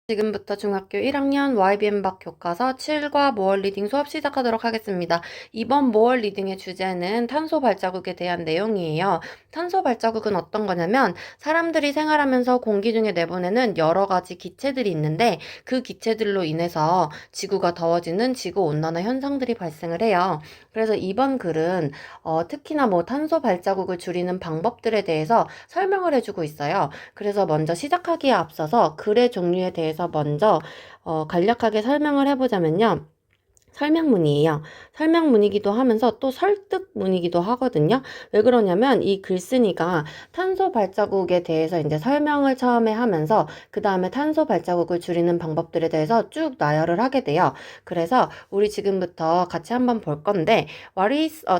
지금부터 중학교 1학년 YBM 박 교과서 7과 모어 리딩 수업 시작하도록 하겠습니다. 이번 모어 리딩의 주제는 탄소 발자국에 대한 내용이에요. 탄소 발자국은 어떤 거냐면 사람들이 생활하면서 공기 중에 내보내는 여러 가지 기체들이 있는데 그 기체들로 인해서 지구가 더워지는 지구 온난화 현상들이 발생을 해요. 그래서 이번 글은 특히나 탄소 발자국을 줄이는 방법들에 대해서 설명을 해주고 있어요. 그래서 먼저 시작하기에 앞서서 글의 종류에 대해서 먼저 간략하게 설명을 해보자면요. 설명문이에요. 설명문이기도 하면서 또 설득문이기도 하거든요. 왜 그러냐면 이 글쓴이가 탄소 발자국에 대해서 이제 설명을 처음에 하면서 그 다음에 탄소 발자국을 줄이는 방법들에 대해서 쭉 나열을 하게 돼요. 그래서 우리 지금부터 같이 한번 볼 건데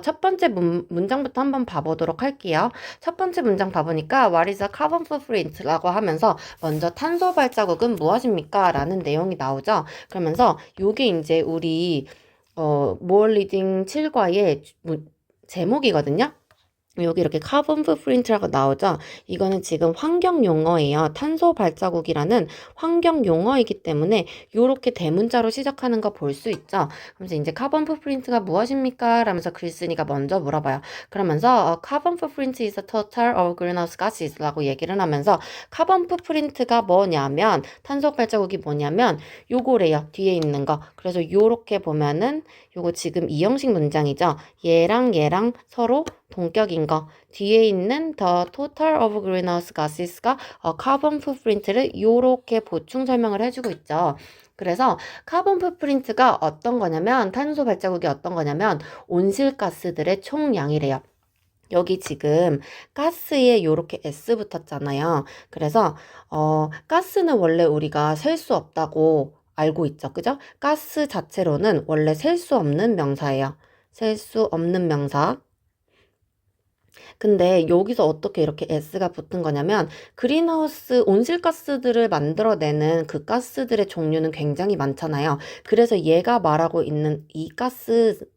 첫 번째 문장부터 한번 봐보도록 할게요. 첫 번째 문장 봐보니까 What is a carbon footprint? 라고 하면서 먼저 탄소 발자국은 무엇입니까? 라는 내용이 나오죠. 그러면서 요게 이제 우리 모어 리딩 7과의 제목이거든요. 여기 이렇게 카본 풋프린트라고 나오죠. 이거는 지금 환경 용어예요. 탄소 발자국이라는 환경 용어이기 때문에 이렇게 대문자로 시작하는 거 볼 수 있죠. 그러면서 이제 카본 풋프린트가 무엇입니까? 라면서 글쓴이가 먼저 물어봐요. 그러면서 카본 풋프린트 is a total of greenhouse gases 라고 얘기를 하면서 카본 풋프린트가 뭐냐면 탄소 발자국이 뭐냐면 요거래요. 뒤에 있는 거. 그래서 요렇게 보면은 요거 지금 이형식 문장이죠. 얘랑 서로 동격인 거. 뒤에 있는 the total of greenhouse gases가 카본 풋프린트를 요렇게 보충 설명을 해주고 있죠. 그래서 카본 풋프린트가 어떤 거냐면 탄소 발자국이 어떤 거냐면 온실가스들의 총량이래요. 여기 지금 가스에 요렇게 S 붙었잖아요. 그래서 가스는 원래 우리가 셀 수 없다고 알고 있죠. 그죠? 가스 자체로는 원래 셀 수 없는 명사예요. 셀 수 없는 명사. 근데 여기서 어떻게 이렇게 S가 붙은 거냐면 그린하우스 온실가스들을 만들어내는 그 가스들의 종류는 굉장히 많잖아요. 그래서 얘가 말하고 있는 이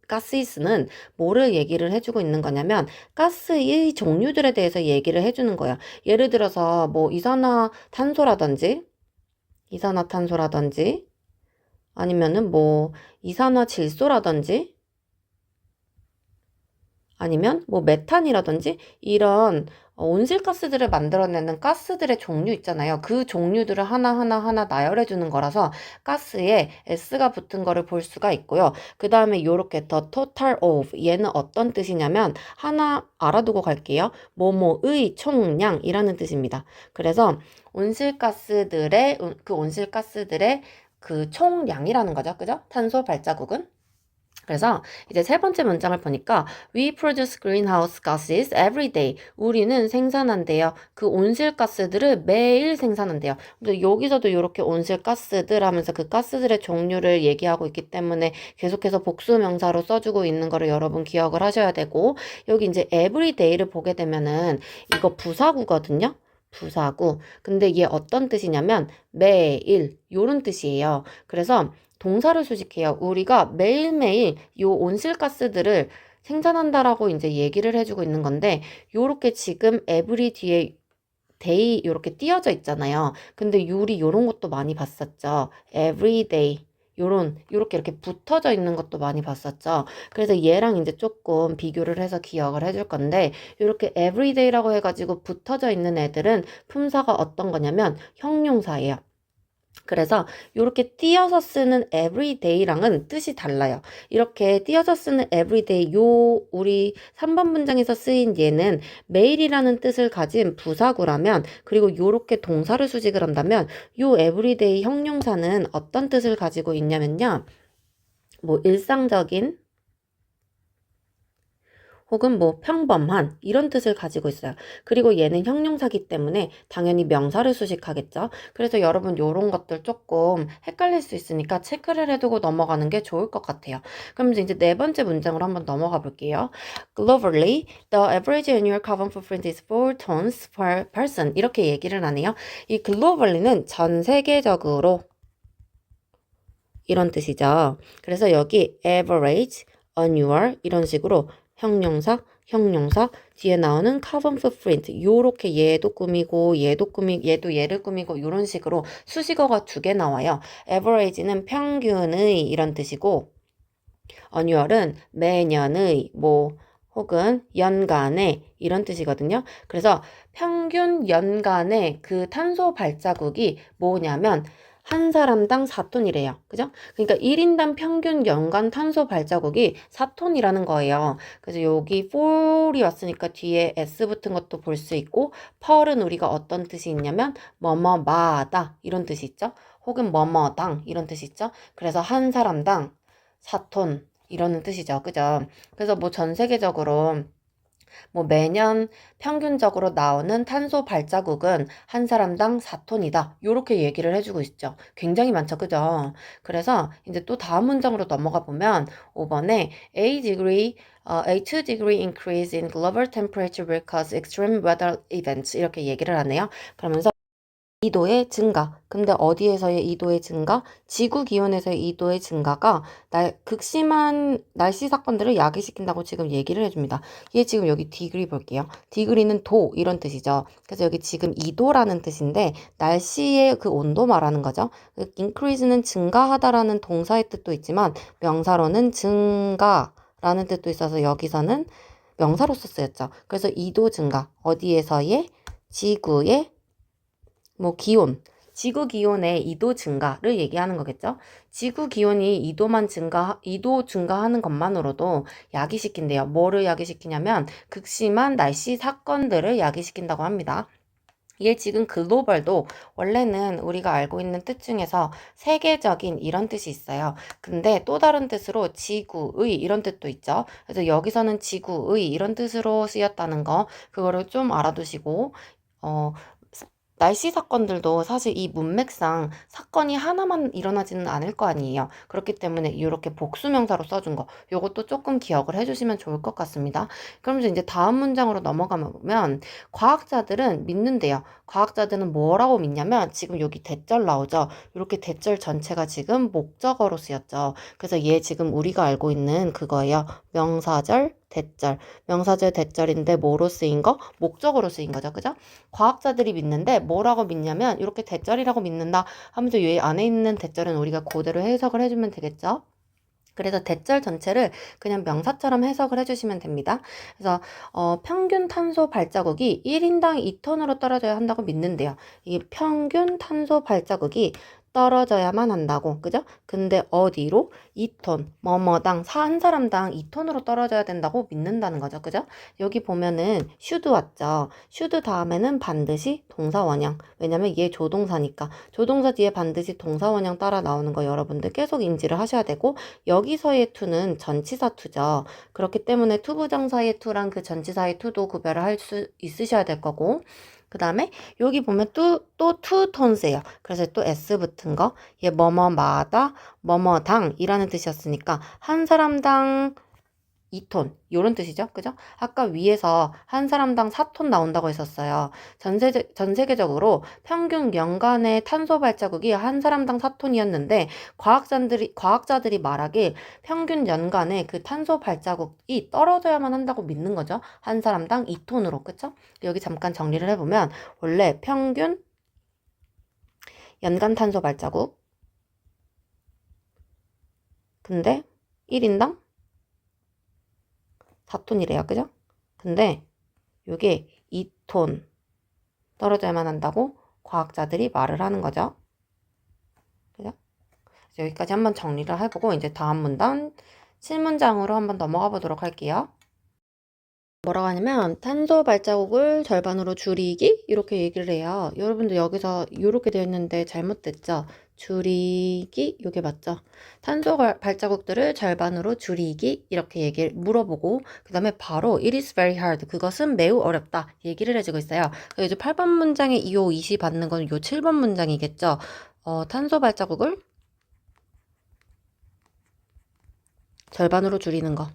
가스는 뭐를 얘기를 해주고 있는 거냐면 가스의 종류들에 대해서 얘기를 해주는 거예요. 예를 들어서 이산화탄소라든지 아니면은 이산화질소라든지 아니면 메탄이라든지 이런 온실가스들을 만들어내는 가스들의 종류 있잖아요. 그 종류들을 하나하나 나열해 주는 거라서 가스에 S가 붙은 거를 볼 수가 있고요. 그 다음에 요렇게 the total of 얘는 어떤 뜻이냐면 하나 알아두고 갈게요. 뭐뭐의 총량이라는 뜻입니다. 그래서 온실가스들의 그 총량이라는 거죠. 그죠? 탄소 발자국은 그래서 이제 세 번째 문장을 보니까 We produce greenhouse gases every day. 우리는 생산한대요. 그 온실가스들을 매일 생산한대요. 근데 여기서도 이렇게 온실가스들 하면서 그 가스들의 종류를 얘기하고 있기 때문에 계속해서 복수 명사로 써주고 있는 거를 여러분 기억을 하셔야 되고 여기 이제 every day를 보게 되면은 이거 부사구거든요. 부사구. 근데 얘 어떤 뜻이냐면 매일 요런 뜻이에요. 그래서 동사를 수식해요. 우리가 매일매일 요 온실가스들을 생산한다라고 이제 얘기를 해주고 있는 건데 요렇게 지금 every 뒤에 day 요렇게 띄어져 있잖아요. 근데 우리 요런 것도 많이 봤었죠. every day 요렇게 이렇게 붙어져 있는 것도 많이 봤었죠. 그래서 얘랑 이제 조금 비교를 해서 기억을 해줄 건데 요렇게 everyday라고 해가지고 붙어져 있는 애들은 품사가 어떤 거냐면 형용사예요. 그래서 이렇게 띄어서 쓰는 everyday랑은 뜻이 달라요. 이렇게 띄어서 쓰는 everyday 우리 3번 문장에서 쓰인 얘는 매일이라는 뜻을 가진 부사구라면 그리고 이렇게 동사를 수식을 한다면 요 everyday 형용사는 어떤 뜻을 가지고 있냐면요. 일상적인 혹은 평범한 이런 뜻을 가지고 있어요. 그리고 얘는 형용사기 때문에 당연히 명사를 수식하겠죠. 그래서 여러분 요런 것들 조금 헷갈릴 수 있으니까 체크를 해두고 넘어가는 게 좋을 것 같아요. 그럼 이제 네 번째 문장으로 한번 넘어가 볼게요. Globally, the average annual carbon footprint is 4 tons per person. 이렇게 얘기를 하네요. 이 globally는 전 세계적으로 이런 뜻이죠. 그래서 여기 average, annual 이런 식으로 형용사 뒤에 나오는 carbon footprint 요렇게 얘도 꾸미고 얘도 얘를 꾸미고 이런 식으로 수식어가 두 개 나와요. average는 평균의 이런 뜻이고 annual은 매년의 뭐 혹은 연간의 이런 뜻이거든요. 그래서 평균 연간의 그 탄소 발자국이 뭐냐면 한 사람당 4톤이래요. 그죠? 그러니까 1인당 평균 연간 탄소 발자국이 4톤이라는 거예요. 그래서 여기 for이 왔으니까 뒤에 s 붙은 것도 볼 수 있고 per은 우리가 어떤 뜻이 있냐면 뭐뭐마다 이런 뜻이 있죠. 혹은 뭐뭐당 이런 뜻이 있죠. 그래서 한 사람당 4톤 이러는 뜻이죠. 그죠? 그래서 뭐 전 세계적으로 뭐 매년 평균적으로 나오는 탄소 발자국은 한 사람당 4톤이다. 요렇게 얘기를 해주고 있죠. 굉장히 많죠. 그죠? 그래서 이제 또 다음 문장으로 넘어가 보면 5번에 a 2 degree increase in global temperature will cause extreme weather events 이렇게 얘기를 하네요. 그러면서 2도의 증가. 근데 어디에서의 2도의 증가? 지구 기온에서의 2도의 증가가 극심한 날씨 사건들을 야기시킨다고 지금 얘기를 해줍니다. 얘 지금 여기 디그리 볼게요. 디그리는 도 이런 뜻이죠. 그래서 여기 지금 2도라는 뜻인데 날씨의 그 온도 말하는 거죠. increase는 증가하다라는 동사의 뜻도 있지만 명사로는 증가라는 뜻도 있어서 여기서는 명사로서 쓰였죠. 그래서 2도 증가. 어디에서의? 지구의 뭐 기온, 지구 기온의 2도 증가를 얘기하는 거겠죠. 지구 기온이 2도 증가하는 것만으로도 야기시킨대요. 뭐를 야기시키냐면 극심한 날씨 사건들을 야기시킨다고 합니다. 얘 지금 글로벌도 원래는 우리가 알고 있는 뜻 중에서 세계적인 이런 뜻이 있어요. 근데 또 다른 뜻으로 지구의 이런 뜻도 있죠. 그래서 여기서는 지구의 이런 뜻으로 쓰였다는 거 그거를 좀 알아두시고 날씨 사건들도 사실 이 문맥상 사건이 하나만 일어나지는 않을 거 아니에요. 그렇기 때문에 이렇게 복수명사로 써준 거 요것도 조금 기억을 해주시면 좋을 것 같습니다. 그러면서 이제 다음 문장으로 넘어가면 과학자들은 믿는데요. 과학자들은 뭐라고 믿냐면 지금 여기 대절 나오죠. 이렇게 대절 전체가 지금 목적어로 쓰였죠. 그래서 얘 지금 우리가 알고 있는 그거예요. 명사절, 대절. 명사절, 대절인데 뭐로 쓰인 거? 목적어로 쓰인 거죠. 그죠? 과학자들이 믿는데 뭐라고 믿냐면 이렇게 대절이라고 믿는다 하면서 이 안에 있는 대절은 우리가 그대로 해석을 해주면 되겠죠. 그래서 대절 전체를 그냥 명사처럼 해석을 해주시면 됩니다. 그래서 평균 탄소 발자국이 1인당 2톤으로 떨어져야 한다고 믿는데요. 이 평균 탄소 발자국이 떨어져야만 한다고, 그죠? 근데 어디로? 2톤, 뭐뭐당, 한 사람당 2톤으로 떨어져야 된다고 믿는다는 거죠, 그죠? 여기 보면은 should 왔죠. should 다음에는 반드시 동사 원형. 왜냐면 얘 조동사니까. 조동사 뒤에 반드시 동사 원형 따라 나오는 거 여러분들 계속 인지를 하셔야 되고, 여기서의 to는 전치사 to죠. 그렇기 때문에 투부정사의 to랑 그 전치사의 to도 구별을 할 수 있으셔야 될 거고, 그 다음에 여기 보면 또 투톤스예요. 그래서 또 s 붙은 거, 얘 뭐뭐마다 뭐뭐당이라는 뜻이었으니까 한 사람당 2톤 요런 뜻이죠. 그죠? 아까 위에서 한 사람당 4톤 나온다고 했었어요. 전 세계적으로 평균 연간의 탄소 발자국이 한 사람당 4톤이었는데 과학자들이 말하길 평균 연간의 그 탄소 발자국이 떨어져야만 한다고 믿는 거죠. 한 사람당 2톤으로. 그쵸? 여기 잠깐 정리를 해보면 원래 평균 연간 탄소 발자국 근데 1인당 4톤이래요. 그죠? 근데 이게 2톤 떨어져야만 한다고 과학자들이 말을 하는 거죠. 그죠? 그래서 여기까지 한번 정리를 해보고 이제 다음 문단 7문장으로 한번 넘어가 보도록 할게요. 뭐라고 하냐면 탄소 발자국을 절반으로 줄이기 이렇게 얘기를 해요. 여러분들 여기서 이렇게 되어 있는데 잘못됐죠? 줄이기 이게 맞죠? 탄소 발자국들을 절반으로 줄이기 이렇게 얘기를 물어보고 그 다음에 바로 it is very hard 그것은 매우 어렵다 얘기를 해주고 있어요. 그래서 이제 8번 문장에 2호 20 받는 건 요 7번 문장이겠죠? 탄소 발자국을 절반으로 줄이는 거.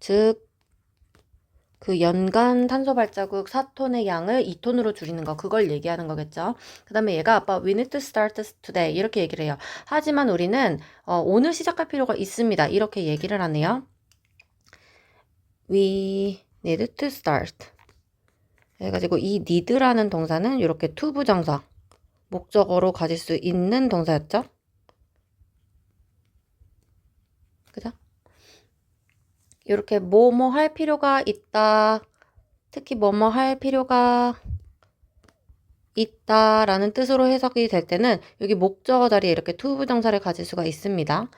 즉, 그 연간 탄소 발자국 4톤의 양을 2톤으로 줄이는 거 그걸 얘기하는 거겠죠. 그 다음에 얘가 아빠 we need to start today 이렇게 얘기를 해요. 하지만 우리는 오늘 시작할 필요가 있습니다. 이렇게 얘기를 하네요. We need to start. 해가지고 이 need라는 동사는 이렇게 to 부정사, 목적어로 가질 수 있는 동사였죠? 그죠? 이렇게 뭐뭐 할 필요가 있다. 특히 뭐뭐 할 필요가 있다라는 뜻으로 해석이 될 때는 여기 목적어 자리에 이렇게 to 부정사를 가질 수가 있습니다.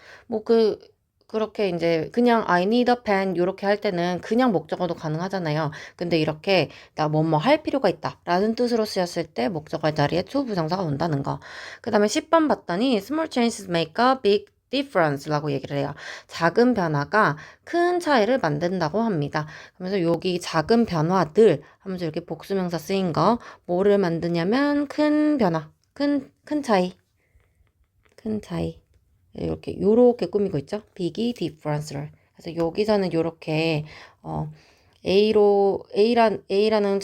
그렇게 이제 그냥 I need a pen 이렇게 할 때는 그냥 목적어도 가능하잖아요. 근데 이렇게 나 뭐뭐 할 필요가 있다 라는 뜻으로 쓰였을 때 목적어 자리에 to 부정사가 온다는 거. 그 다음에 10번 봤더니 small changes make a big difference라고 얘기를 해요. 작은 변화가 큰 차이를 만든다고 합니다. 그러면서 여기 작은 변화들 하면서 이렇게 복수명사 쓰인 거 뭐를 만드냐면 큰 변화, 큰 차이, 큰 차이. 요렇게 꾸미고 있죠. big difference를. 그래서 여기서는 요렇게 A라는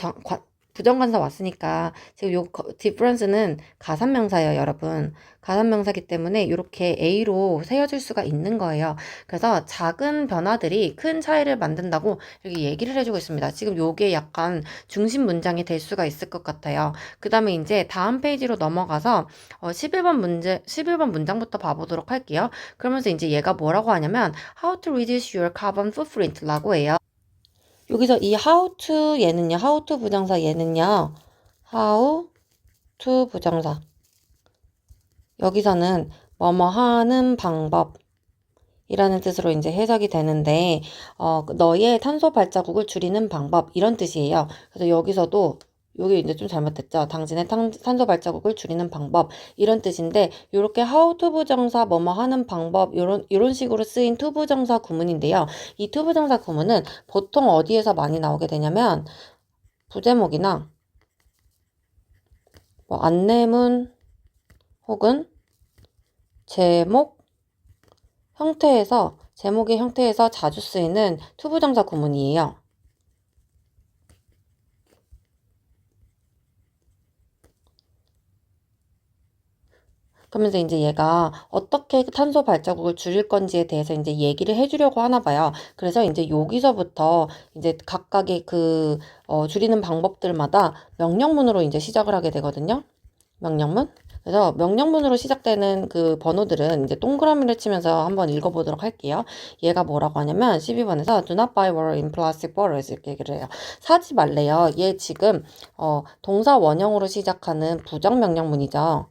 부정관사 왔으니까 지금 요 difference는 가산명사예요, 여러분. 가산명사기 때문에 이렇게 A로 세워줄 수가 있는 거예요. 그래서 작은 변화들이 큰 차이를 만든다고 이렇게 얘기를 해주고 있습니다. 지금 요게 약간 중심 문장이 될 수가 있을 것 같아요. 그 다음에 이제 다음 페이지로 넘어가서 11번 문장부터 봐보도록 할게요. 그러면서 이제 얘가 뭐라고 하냐면 How to reduce your carbon footprint라고 해요. 여기서 이 how to 얘는요. how to 부정사 얘는요. how to 부정사. 여기서는 뭐뭐 하는 방법이라는 뜻으로 이제 해석이 되는데 너의 탄소 발자국을 줄이는 방법 이런 뜻이에요. 그래서 여기서도 여기 이제 좀 잘못됐죠. 당신의 탄소 발자국을 줄이는 방법 이런 뜻인데 이렇게 how to 부정사 뭐뭐 하는 방법 이런 식으로 쓰인 to 부정사 구문인데요. 이 to 부정사 구문은 보통 어디에서 많이 나오게 되냐면 부제목이나 뭐 안내문 혹은 제목의 형태에서 자주 쓰이는 to 부정사 구문이에요. 그러면서 이제 얘가 어떻게 탄소 발자국을 줄일 건지에 대해서 이제 얘기를 해주려고 하나 봐요. 그래서 이제 여기서부터 이제 각각의 줄이는 방법들마다 명령문으로 이제 시작을 하게 되거든요. 명령문. 그래서 명령문으로 시작되는 그 번호들은 이제 동그라미를 치면서 한번 읽어보도록 할게요. 얘가 뭐라고 하냐면 12번에서 Do not buy water in plastic bottles 이렇게 얘기를 해요. 사지 말래요. 얘 지금 동사 원형으로 시작하는 부정 명령문이죠.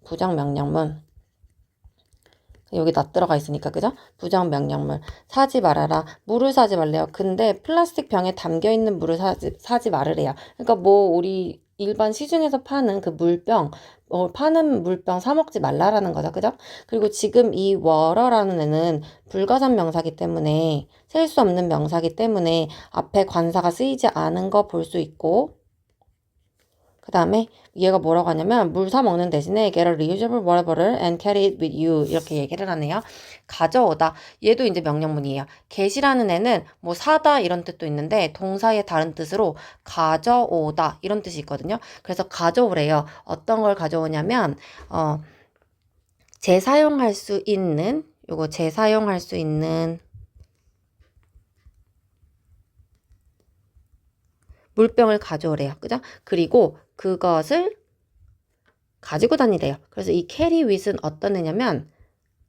부정 명령문. 여기 나 들어가 있으니까 그죠? 부정 명령문. 사지 말아라. 물을 사지 말래요. 근데 플라스틱 병에 담겨 있는 물을 사지 말으래요. 그러니까 뭐 우리 일반 시중에서 파는 그 물병 파는 물병 사 먹지 말라라는 거죠. 그죠? 그리고 지금 이 워러라는 애는 불가산 명사기 때문에 셀 수 없는 명사기 때문에 앞에 관사가 쓰이지 않은 거 볼 수 있고 그 다음에 얘가 뭐라고 하냐면 물 사 먹는 대신에 get a reusable water bottle and carry it with you 이렇게 얘기를 하네요. 가져오다. 얘도 이제 명령문이에요. get이라는 애는 뭐 사다 이런 뜻도 있는데 동사의 다른 뜻으로 가져오다 이런 뜻이 있거든요. 그래서 가져오래요. 어떤 걸 가져오냐면 재사용할 수 있는 물병을 가져오래요. 그죠? 그리고 그것을 가지고 다니래요. 그래서 이 carry with은 어떤 애냐면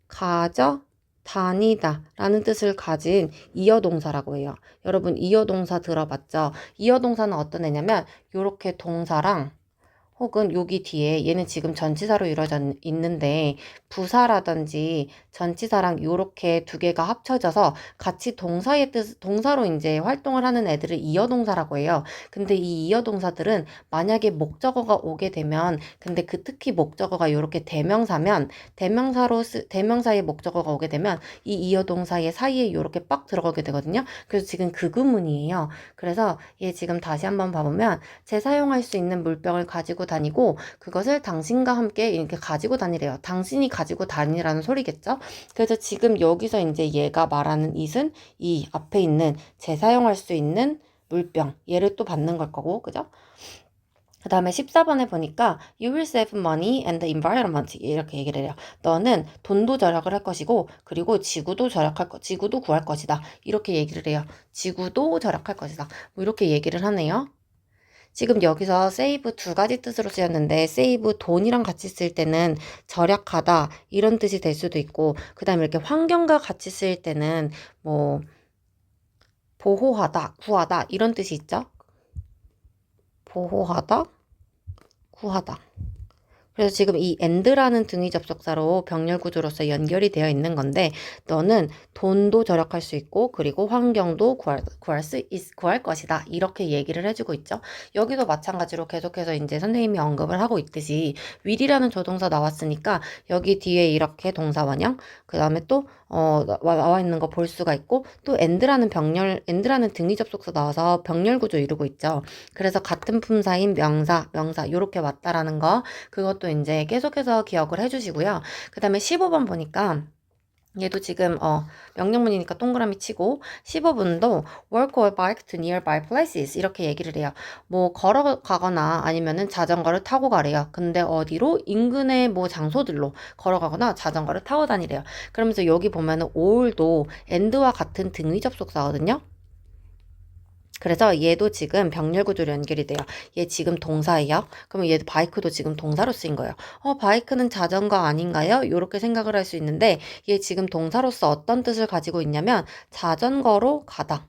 가져 다니다 라는 뜻을 가진 이어동사라고 해요. 여러분 이어동사 들어봤죠? 이어동사는 어떤 애냐면 이렇게 동사랑 혹은 여기 뒤에 얘는 지금 전치사로 이루어져 있는데 부사라든지 전치사랑 요렇게 두 개가 합쳐져서 같이 동사로 이제 활동을 하는 애들을 이어동사라고 해요. 근데 이 이어동사들은 만약에 목적어가 오게 되면 근데 특히 목적어가 요렇게 대명사면 대명사의 목적어가 오게 되면 이 이어동사의 사이에 요렇게 빡 들어가게 되거든요. 그래서 지금 그 구문이에요. 그래서 얘 지금 다시 한번 봐보면 재사용할 수 있는 물병을 가지고 다니고 그것을 당신과 함께 이렇게 가지고 다니래요. 당신이 가지고 다니라는 소리겠죠? 그래서 지금 여기서 이제 얘가 말하는 it은 이 앞에 있는 재사용할 수 있는 물병 얘를 또 받는 걸 거고 그죠? 그 다음에 14번에 보니까 You will save money and the environment 이렇게 얘기를 해요. 너는 돈도 절약을 할 것이고 그리고 지구도 구할 것이다. 이렇게 얘기를 해요. 지구도 절약할 것이다. 뭐 이렇게 얘기를 하네요. 지금 여기서 save 두 가지 뜻으로 쓰였는데 save 돈이랑 같이 쓸 때는 절약하다 이런 뜻이 될 수도 있고 그 다음에 이렇게 환경과 같이 쓸 때는 뭐 보호하다, 구하다 이런 뜻이 있죠. 보호하다, 구하다. 그래서 지금 이 and라는 등위 접속사로 병렬 구조로서 연결이 되어 있는 건데 너는 돈도 절약할 수 있고 그리고 환경도 구할 것이다. 이렇게 얘기를 해주고 있죠. 여기도 마찬가지로 계속해서 이제 선생님이 언급을 하고 있듯이 will이라는 조동사 나왔으니까 여기 뒤에 이렇게 동사원형 그 다음에 또 나와 있는 거 볼 수가 있고 또 and라는 등위 접속사 나와서 병렬 구조 이루고 있죠. 그래서 같은 품사인 명사 요렇게 왔다라는 거 그것도 이제 계속해서 기억을 해주시고요. 그 다음에 15번 보니까 얘도 지금 명령문이니까 동그라미 치고 15번도 walk or bike to nearby places 이렇게 얘기를 해요. 뭐 걸어가거나 아니면은 자전거를 타고 가래요. 근데 어디로? 인근의 뭐 장소들로 걸어가거나 자전거를 타고 다니래요. 그러면서 여기 보면은 all도 and와 같은 등위 접속사거든요. 그래서 얘도 지금 병렬 구조로 연결이 돼요. 얘 지금 동사예요. 그러면 얘도 바이크도 지금 동사로 쓰인 거예요. 바이크는 자전거 아닌가요? 이렇게 생각을 할 수 있는데 얘 지금 동사로서 어떤 뜻을 가지고 있냐면 자전거로 가다.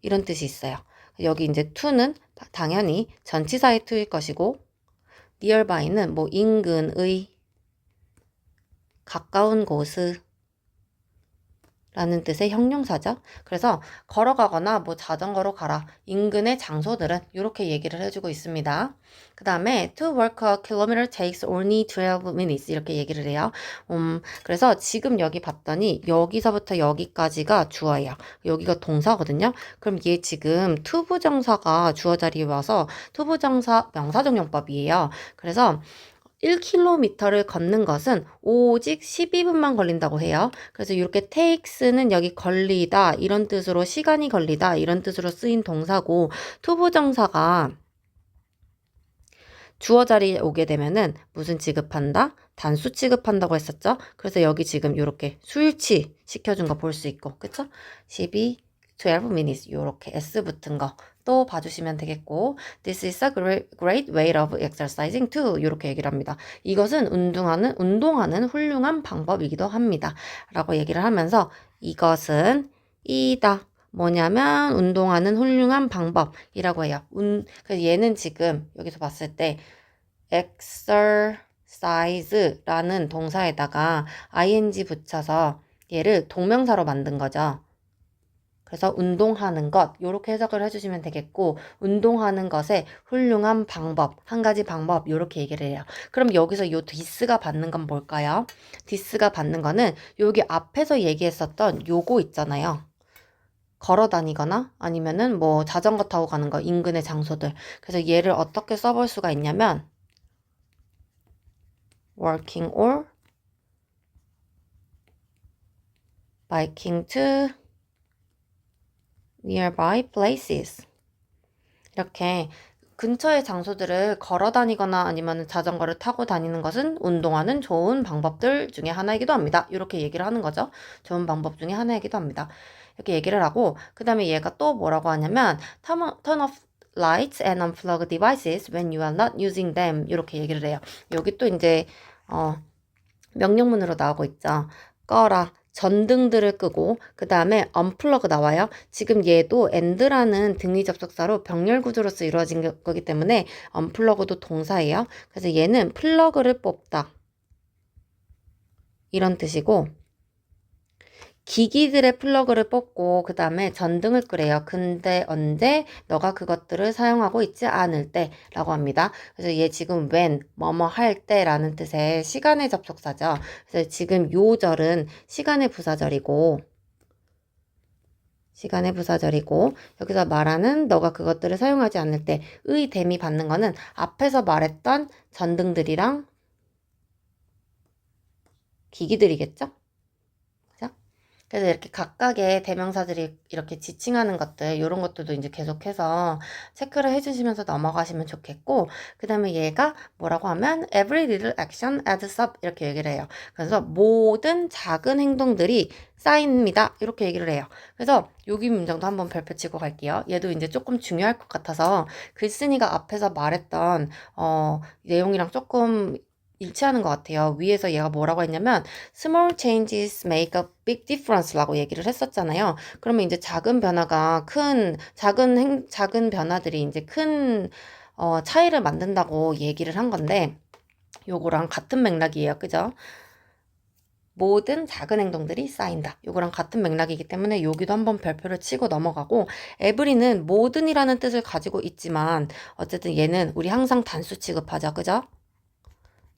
이런 뜻이 있어요. 여기 이제 to는 당연히 전치사의 to일 것이고 nearby는 뭐 인근의 가까운 곳의 라는 뜻의 형용사죠. 그래서 걸어가거나 뭐 자전거로 가라. 인근의 장소들은 이렇게 얘기를 해주고 있습니다. 그 다음에 to walk a kilometer takes only 12 minutes 이렇게 얘기를 해요. 그래서 지금 여기 봤더니 여기서부터 여기까지가 주어예요. 여기가 동사거든요. 그럼 얘 지금 to 부정사가 주어 자리에 와서 to 부정사 명사정용법이에요. 그래서 1km를 걷는 것은 오직 12분만 걸린다고 해요. 그래서 이렇게 takes는 여기 걸리다 이런 뜻으로 시간이 걸리다 이런 뜻으로 쓰인 동사고 투부정사가 주어 자리에 오게 되면은 무슨 취급한다? 단수 취급한다고 했었죠? 그래서 여기 지금 이렇게 수일치 시켜준 거 볼 수 있고 그쵸? 12, 12 minutes 이렇게 S 붙은 거 또 봐주시면 되겠고 This is a great way of exercising too 이렇게 얘기를 합니다. 이것은 운동하는 훌륭한 방법이기도 합니다. 라고 얘기를 하면서 이것은 이다. 뭐냐면 운동하는 훌륭한 방법이라고 해요. 그래서 얘는 지금 여기서 봤을 때 exercise라는 동사에다가 ing 붙여서 얘를 동명사로 만든 거죠. 그래서 운동하는 것 이렇게 해석을 해주시면 되겠고 운동하는 것의 훌륭한 방법 한 가지 방법 이렇게 얘기를 해요. 그럼 여기서 요 this가 받는 건 뭘까요? this가 받는 거는 여기 앞에서 얘기했었던 요거 있잖아요. 걸어 다니거나 아니면은 뭐 자전거 타고 가는 거 인근의 장소들. 그래서 얘를 어떻게 써볼 수가 있냐면 walking or biking to nearby places. 이렇게 근처의 장소들을 걸어 다니거나 아니면 자전거를 타고 다니는 것은 운동하는 좋은 방법들 중에 하나이기도 합니다. 이렇게 얘기를 하는 거죠. 좋은 방법 중에 하나이기도 합니다. 이렇게 얘기를 하고 그 다음에 얘가 또 뭐라고 하냐면 turn off lights and unplug devices when you are not using them 이렇게 얘기를 해요. 여기 또 이제 명령문으로 나오고 있죠. 꺼라. 전등들을 끄고 그 다음에 unplug 나와요. 지금 얘도 and라는 등위 접속사로 병렬 구조로서 이루어진 거기 때문에 unplug도 동사예요. 그래서 얘는 플러그를 뽑다. 이런 뜻이고 기기들의 플러그를 뽑고 그 다음에 전등을 끄래요. 근데 언제 너가 그것들을 사용하고 있지 않을 때 라고 합니다. 그래서 얘 지금 when 뭐뭐 할 때라는 뜻의 시간의 접속사죠. 그래서 지금 요 절은 시간의 부사절이고 여기서 말하는 너가 그것들을 사용하지 않을 때의 댐이 받는 거는 앞에서 말했던 전등들이랑 기기들이겠죠? 그래서 이렇게 각각의 대명사들이 이렇게 지칭하는 것들, 이런 것들도 이제 계속해서 체크를 해주시면서 넘어가시면 좋겠고, 그 다음에 얘가 뭐라고 하면 every little action adds up 이렇게 얘기를 해요. 그래서 모든 작은 행동들이 쌓입니다. 이렇게 얘기를 해요. 그래서 여기 문장도 한번 별표 치고 갈게요. 얘도 이제 조금 중요할 것 같아서 글쓴이가 앞에서 말했던 내용이랑 조금 일치하는 것 같아요. 위에서 얘가 뭐라고 했냐면 small changes make a big difference라고 얘기를 했었잖아요. 그러면 이제 작은 변화가 작은 변화들이 이제 큰 차이를 만든다고 얘기를 한 건데 요거랑 같은 맥락이에요. 그죠? 모든 작은 행동들이 쌓인다. 요거랑 같은 맥락이기 때문에 여기도 한번 별표를 치고 넘어가고 every는 모든이라는 뜻을 가지고 있지만 어쨌든 얘는 우리 항상 단수 취급하죠. 그죠?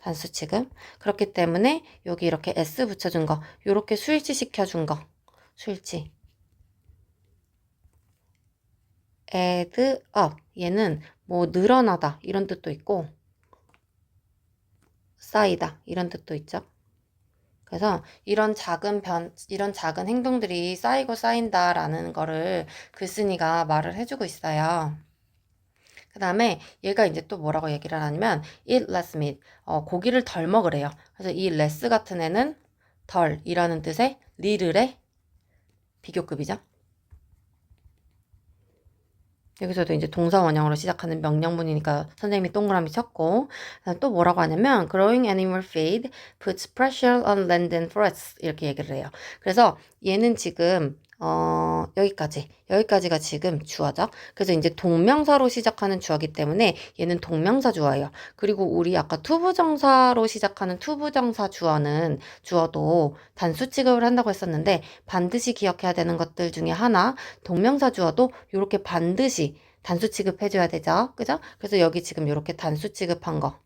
단수 취급. 그렇기 때문에 여기 이렇게 s 붙여준 거, 요렇게 수일치 시켜준 거, 수일치. add up. 얘는 뭐 늘어나다 이런 뜻도 있고 쌓이다 이런 뜻도 있죠. 그래서 이런 작은 행동들이 쌓이고 쌓인다라는 거를 글쓴이가 말을 해주고 있어요. 그 다음에 얘가 이제 또 뭐라고 얘기를 하냐면 eat less meat. 고기를 덜 먹으래요. 그래서 이 less 같은 애는 덜이라는 뜻의 little의 비교급이죠. 여기서도 이제 동사 원형으로 시작하는 명령문이니까 선생님이 동그라미 쳤고 또 뭐라고 하냐면 growing animal feed puts pressure on land and forests 이렇게 얘기를 해요. 그래서 얘는 지금 여기까지가 지금 주어죠. 그래서 이제 동명사로 시작하는 주어기 때문에 얘는 동명사 주어예요. 그리고 우리 아까 투부정사로 시작하는 투부정사 주어도 단수 취급을 한다고 했었는데 반드시 기억해야 되는 것들 중에 하나 동명사 주어도 이렇게 반드시 단수 취급해줘야 되죠. 그죠? 그래서 여기 지금 이렇게 단수 취급한 거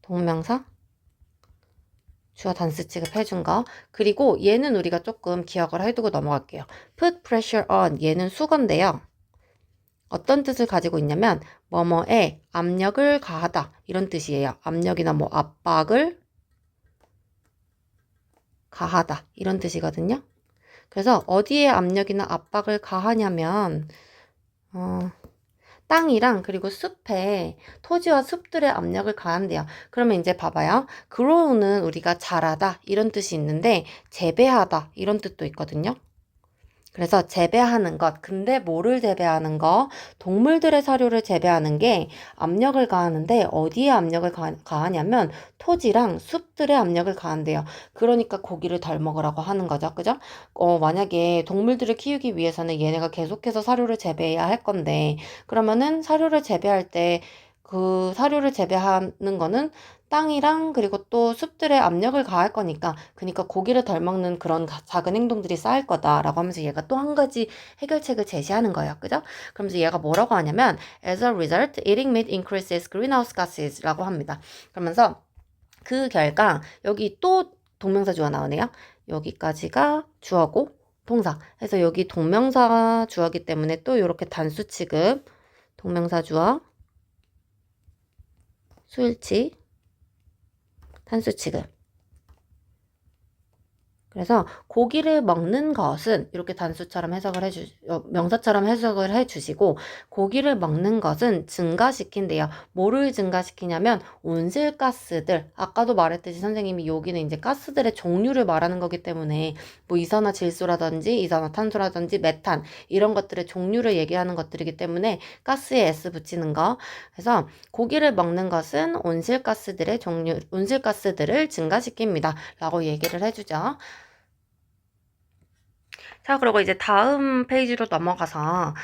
동명사 주어 단수 취급해준 거. 그리고 얘는 우리가 조금 기억을 해두고 넘어갈게요. put pressure on 얘는 수건데요. 어떤 뜻을 가지고 있냐면 뭐뭐에 압력을 가하다 이런 뜻이에요. 압력이나 뭐 압박을 가하다 이런 뜻이거든요. 그래서 어디에 압력이나 압박을 가하냐면 땅이랑 그리고 숲에 토지와 숲들의 압력을 가한대요. 그러면 이제 봐봐요. grow는 우리가 자라다 이런 뜻이 있는데 재배하다 이런 뜻도 있거든요. 그래서 재배하는 것, 근데 뭐를 재배하는 거? 동물들의 사료를 재배하는 게 압력을 가하는데 어디에 압력을 가하냐면 토지랑 숲들의 압력을 가한대요. 그러니까 고기를 덜 먹으라고 하는 거죠. 그죠? 만약에 동물들을 키우기 위해서는 얘네가 계속해서 사료를 재배해야 할 건데 그러면은 사료를 재배할 때 그 사료를 재배하는 거는 땅이랑 그리고 또 숲들의 압력을 가할 거니까 그러니까 고기를 덜 먹는 그런 작은 행동들이 쌓일 거다라고 하면서 얘가 또 한 가지 해결책을 제시하는 거예요. 그죠? 그러면서 얘가 뭐라고 하냐면 as a result, eating meat increases greenhouse gases라고 합니다. 그러면서 그 결과 여기 또 동명사 주어 나오네요. 여기까지가 주어고 동사. 그래서 여기 동명사 주어기 때문에 또 이렇게 단수 취급 동명사 주어 수일치 단수 취급. 그래서 고기를 먹는 것은 이렇게 단수처럼 명사처럼 해석을 해주시고 고기를 먹는 것은 증가시킨대요. 뭐를 증가시키냐면 온실가스들 아까도 말했듯이 선생님이 여기는 이제 가스들의 종류를 말하는 거기 때문에 뭐 이산화질소라든지 이산화탄소라든지 메탄 이런 것들의 종류를 얘기하는 것들이기 때문에 가스에 S 붙이는 거. 그래서 고기를 먹는 것은 온실가스들을 증가시킵니다. 라고 얘기를 해주죠. 자, 그리고 이제 다음 페이지로 넘어가서,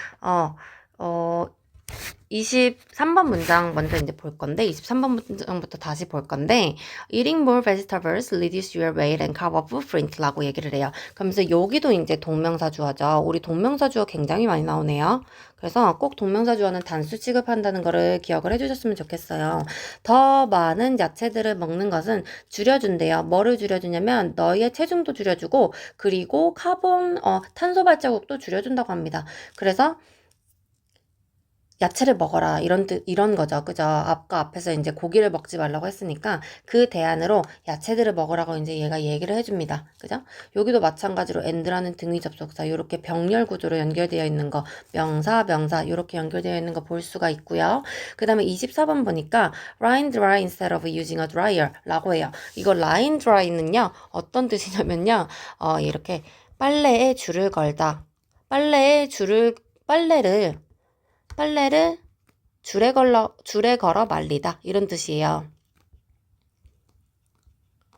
23번 문장 먼저 이제 볼 건데, 23번 문장부터 다시 볼 건데, eating more vegetables reduce your weight and carbon footprint 라고 얘기를 해요. 그러면서 여기도 이제 동명사 주어죠. 우리 동명사 주어 굉장히 많이 나오네요. 그래서 꼭 동명사 주어는 단수 취급한다는 거를 기억을 해주셨으면 좋겠어요. 더 많은 야채들을 먹는 것은 줄여준대요. 뭐를 줄여주냐면 너의 체중도 줄여주고 그리고 탄소 발자국도 줄여준다고 합니다. 그래서 야채를 먹어라 이런 거죠. 그죠? 아까 앞에서 이제 고기를 먹지 말라고 했으니까 그 대안으로 야채들을 먹으라고 이제 얘가 얘기를 해줍니다. 그죠? 여기도 마찬가지로 and라는 등위 접속사 이렇게 병렬 구조로 연결되어 있는 거 명사 이렇게 연결되어 있는 거 볼 수가 있고요. 그 다음에 24번 보니까 line dry instead of using a dryer 라고 해요. 이거 line dry는요 어떤 뜻이냐면요 이렇게 빨래에 줄을 걸다 빨래를 줄에 걸어 말리다. 이런 뜻이에요.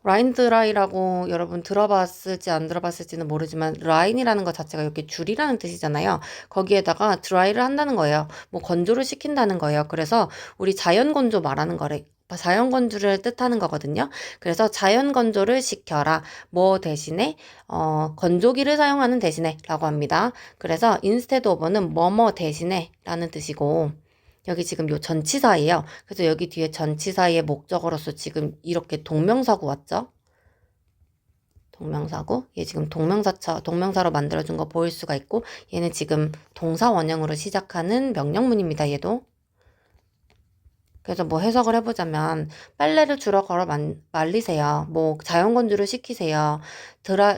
라인 드라이라고 여러분 들어봤을지 안 들어봤을지는 모르지만 라인이라는 것 자체가 이렇게 줄이라는 뜻이잖아요. 거기에다가 드라이를 한다는 거예요. 뭐 건조를 시킨다는 거예요. 그래서 우리 자연 건조 말하는 거래. 자연 건조를 뜻하는 거거든요. 그래서 자연 건조를 시켜라. 뭐 대신에 건조기를 사용하는 대신에 라고 합니다. 그래서 instead of는 뭐뭐 대신에 라는 뜻이고 여기 지금 요 전치사예요. 그래서 여기 뒤에 전치사의 목적어로서 지금 이렇게 동명사구 왔죠? 동명사구. 얘 지금 동명사로 만들어준 거 보일 수가 있고 얘는 지금 동사 원형으로 시작하는 명령문입니다. 얘도. 그래서 뭐 해석을 해보자면 빨래를 줄어 걸어 말리세요. 뭐 자연건조를 시키세요.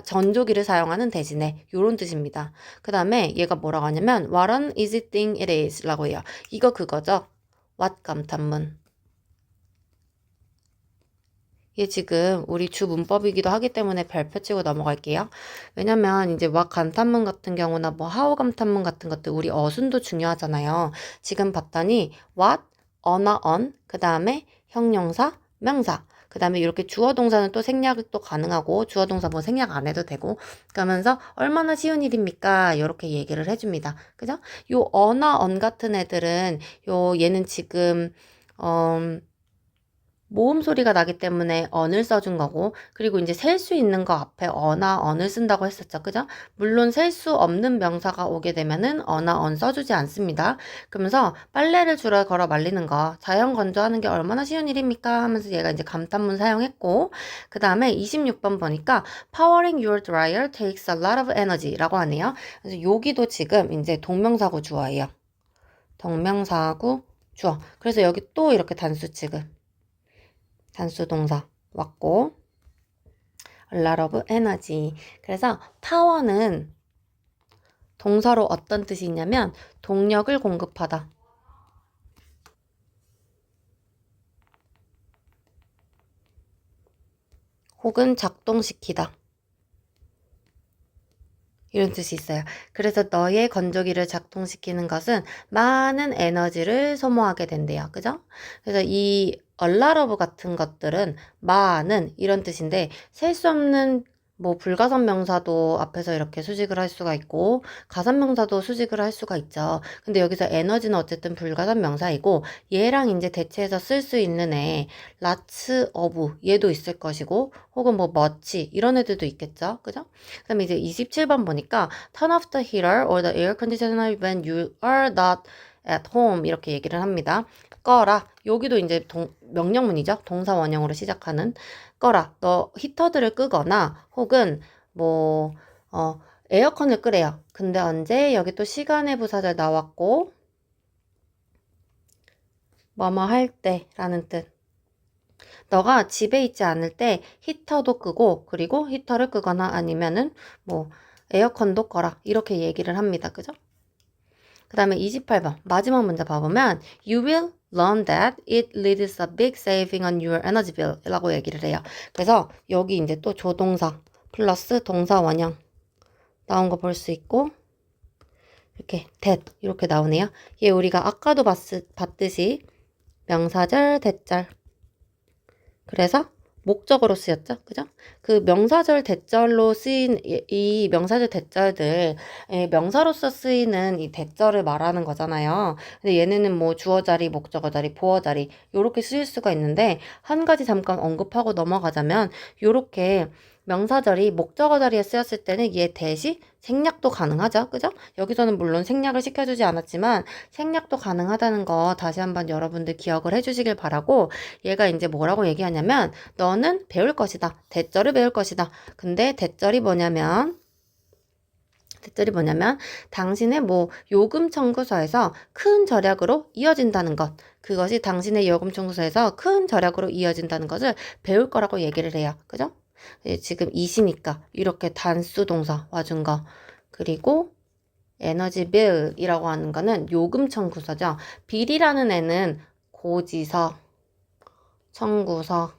전조기를 사용하는 대신에 요런 뜻입니다. 그 다음에 얘가 뭐라고 하냐면 What an easy thing it is 라고 해요. 이거 그거죠. What 감탄문. 얘 지금 우리 주 문법이기도 하기 때문에 별표 치고 넘어갈게요. 왜냐면 이제 what 감탄문 같은 경우나 뭐 how 감탄문 같은 것들 우리 어순도 중요하잖아요. 지금 봤더니 what 어나 on, 그 다음에 형용사, 명사, 그 다음에 이렇게 주어 동사는 또 생략이 또 가능하고 주어 동사 뭐 생략 안 해도 되고 그러면서 얼마나 쉬운 일입니까? 이렇게 얘기를 해줍니다. 그죠? 요 어나 on 같은 애들은 얘는 지금 모음 소리가 나기 때문에 언을 써준 거고 그리고 이제 셀 수 있는 거 앞에 어나 언을 쓴다고 했었죠. 그죠? 물론 셀 수 없는 명사가 오게 되면은 어나 언 써주지 않습니다. 그러면서 빨래를 줄여 걸어 말리는 거 자연 건조하는 게 얼마나 쉬운 일입니까? 하면서 얘가 이제 감탄문 사용했고 그 다음에 26번 보니까 powering your dryer takes a lot of energy 라고 하네요. 그래서 여기도 지금 이제 동명사구 주어예요. 동명사구 주어. 그래서 여기 또 이렇게 단수 지금 단수 동사 왔고 a lot of energy. 그래서 power는 동사로 어떤 뜻이 있냐면 동력을 공급하다. 혹은 작동시키다. 이런 뜻이 있어요. 그래서 너의 건조기를 작동시키는 것은 많은 에너지를 소모하게 된대요. 그죠? 그래서 이 얼라러브 같은 것들은 많은 이런 뜻인데 셀 수 없는 뭐 불가산 명사도 앞에서 이렇게 수식을 할 수가 있고 가산 명사도 수식을 할 수가 있죠. 근데 여기서 에너지는 어쨌든 불가산 명사이고 얘랑 이제 대체해서 쓸 수 있는 애 lots of 얘도 있을 것이고 혹은 뭐 much 이런 애들도 있겠죠. 그죠? 그다음에 이제 27번 보니까 turn off the heater or the air conditioner when you are not at home 이렇게 얘기를 합니다. 꺼라. 여기도 이제 명령문이죠. 동사 원형으로 시작하는 꺼라. 너 히터들을 끄거나 혹은 뭐 에어컨을 끄래요. 근데 언제 여기 또 시간의 부사절 나왔고 뭐뭐 할 때라는 뜻. 너가 집에 있지 않을 때 히터도 끄고 그리고 히터를 끄거나 아니면은 뭐 에어컨도 꺼라 이렇게 얘기를 합니다. 그죠? 그 다음에 28번 마지막 문제 봐보면 You will learn that it leads a big saving on your energy bill 라고 얘기를 해요. 그래서 여기 이제 또 조동사 플러스 동사 원형 나온 거 볼 수 있고 이렇게 that 이렇게 나오네요. 얘 우리가 아까도 봤듯이 명사절 대절 그래서 목적어로 쓰였죠. 그죠? 그 명사절 대절로 쓰인 이 명사절 대절들 명사로서 쓰이는 이 대절을 말하는 거잖아요. 근데 얘네는 뭐 주어 자리, 목적어 자리, 보어 자리 요렇게 쓰일 수가 있는데 한 가지 잠깐 언급하고 넘어가자면 요렇게 명사절이 목적어 자리에 쓰였을 때는 얘 대시 생략도 가능하죠. 그죠? 여기서는 물론 생략을 시켜주지 않았지만 생략도 가능하다는 거 다시 한번 여러분들 기억을 해주시길 바라고 얘가 이제 뭐라고 얘기하냐면 너는 배울 것이다. 대절을 배울 것이다. 근데 대절이 뭐냐면 뜻들이 뭐냐면 당신의 뭐 요금 청구서에서 큰 절약으로 이어진다는 것, 그것이 당신의 요금 청구서에서 큰 절약으로 이어진다는 것을 배울 거라고 얘기를 해요. 그죠? 지금 이시니까 이렇게 단수 동사 와준 거. 그리고 에너지 빌이라고 하는 거는 요금 청구서죠. 빌이라는 애는 고지서, 청구서,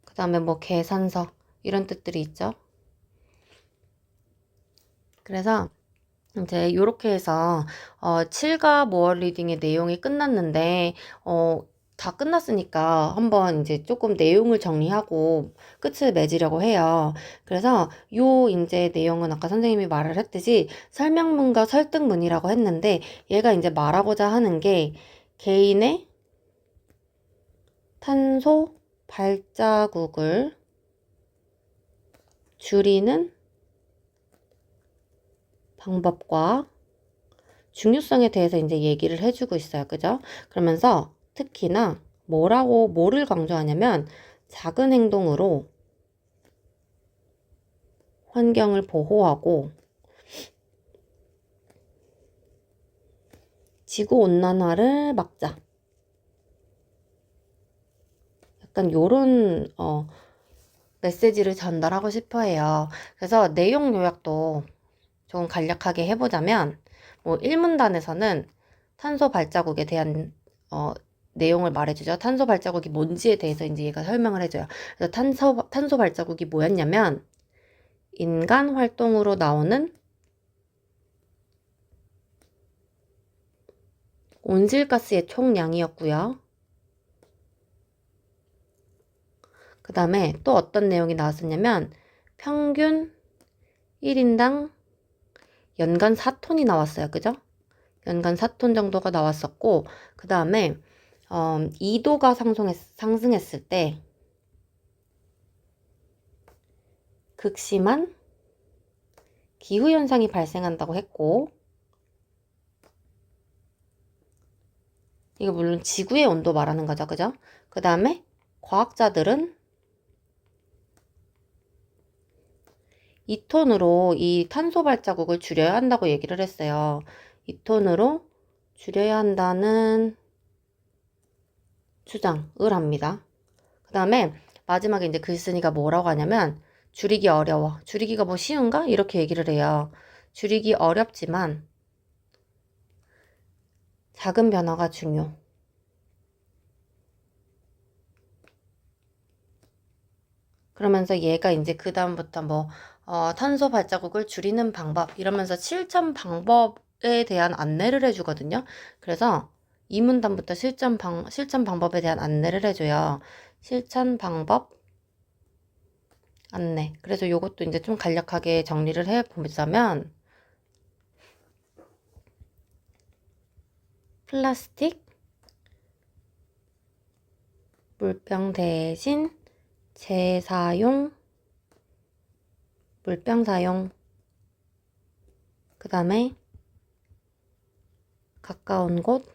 그 다음에 뭐 계산서 이런 뜻들이 있죠. 그래서 이제 이렇게 해서 7과 모어 리딩의 내용이 끝났는데 다 끝났으니까 한번 이제 조금 내용을 정리하고 끝을 맺으려고 해요. 그래서 요 이제 내용은 아까 선생님이 말을 했듯이 설명문과 설득문이라고 했는데 얘가 이제 말하고자 하는 게 개인의 탄소 발자국을 줄이는 방법과 중요성에 대해서 이제 얘기를 해주고 있어요. 그죠? 그러면서 특히나 뭐를 강조하냐면 작은 행동으로 환경을 보호하고 지구온난화를 막자. 약간 요런 메시지를 전달하고 싶어 해요. 그래서 내용 요약도 좀 간략하게 해보자면 뭐 1문단에서는 탄소 발자국에 대한 내용을 말해주죠. 탄소 발자국이 뭔지에 대해서 이제 얘가 설명을 해줘요. 그래서 탄소 발자국이 뭐였냐면 인간 활동으로 나오는 온실가스의 총량이었고요. 그 다음에 또 어떤 내용이 나왔었냐면 평균 1인당 연간 4톤이 나왔어요. 그죠? 연간 4톤 정도가 나왔었고 그 다음에 2도가 상승했을 때 극심한 기후현상이 발생한다고 했고 이거 물론 지구의 온도 말하는 거죠. 그죠? 그 다음에 과학자들은 2톤으로 이 탄소 발자국을 줄여야 한다고 얘기를 했어요. 2톤으로 줄여야 한다는 주장을 합니다. 그 다음에 마지막에 이제 글쓴이가 뭐라고 하냐면 줄이기 어려워. 줄이기가 뭐 쉬운가? 이렇게 얘기를 해요. 줄이기 어렵지만 작은 변화가 중요. 그러면서 얘가 이제 그 다음부터 뭐 탄소 발자국을 줄이는 방법 이러면서 실천 방법에 대한 안내를 해주거든요. 그래서 이 문단부터 실천 방법에 대한 안내를 해줘요. 실천 방법 안내. 그래서 요것도 이제 좀 간략하게 정리를 해보자면 플라스틱 물병 대신 재사용 물병 사용 그 다음에 가까운 곳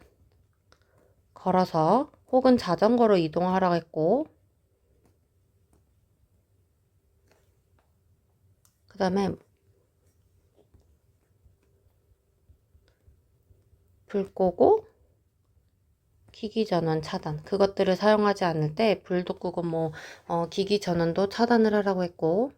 걸어서 혹은 자전거로 이동하라고 했고 그 다음에 불 끄고 기기 전원 차단 그것들을 사용하지 않을 때 불도 끄고 뭐 기기 전원도 차단을 하라고 했고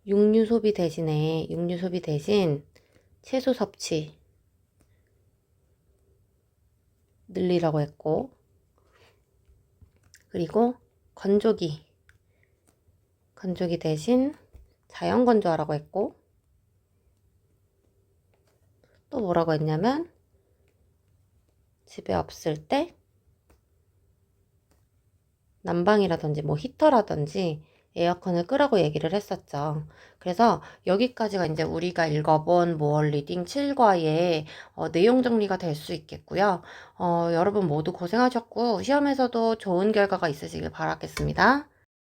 육류 소비 대신 채소 섭취 늘리라고 했고 그리고 건조기 대신 자연 건조하라고 했고 또 뭐라고 했냐면 집에 없을 때 난방이라든지 뭐 히터라든지 에어컨을 끄라고 얘기를 했었죠. 그래서 여기까지가 이제 우리가 읽어본 모어 리딩 7과의 내용 정리가 될 수 있겠고요. 여러분 모두 고생하셨고 시험에서도 좋은 결과가 있으시길 바라겠습니다.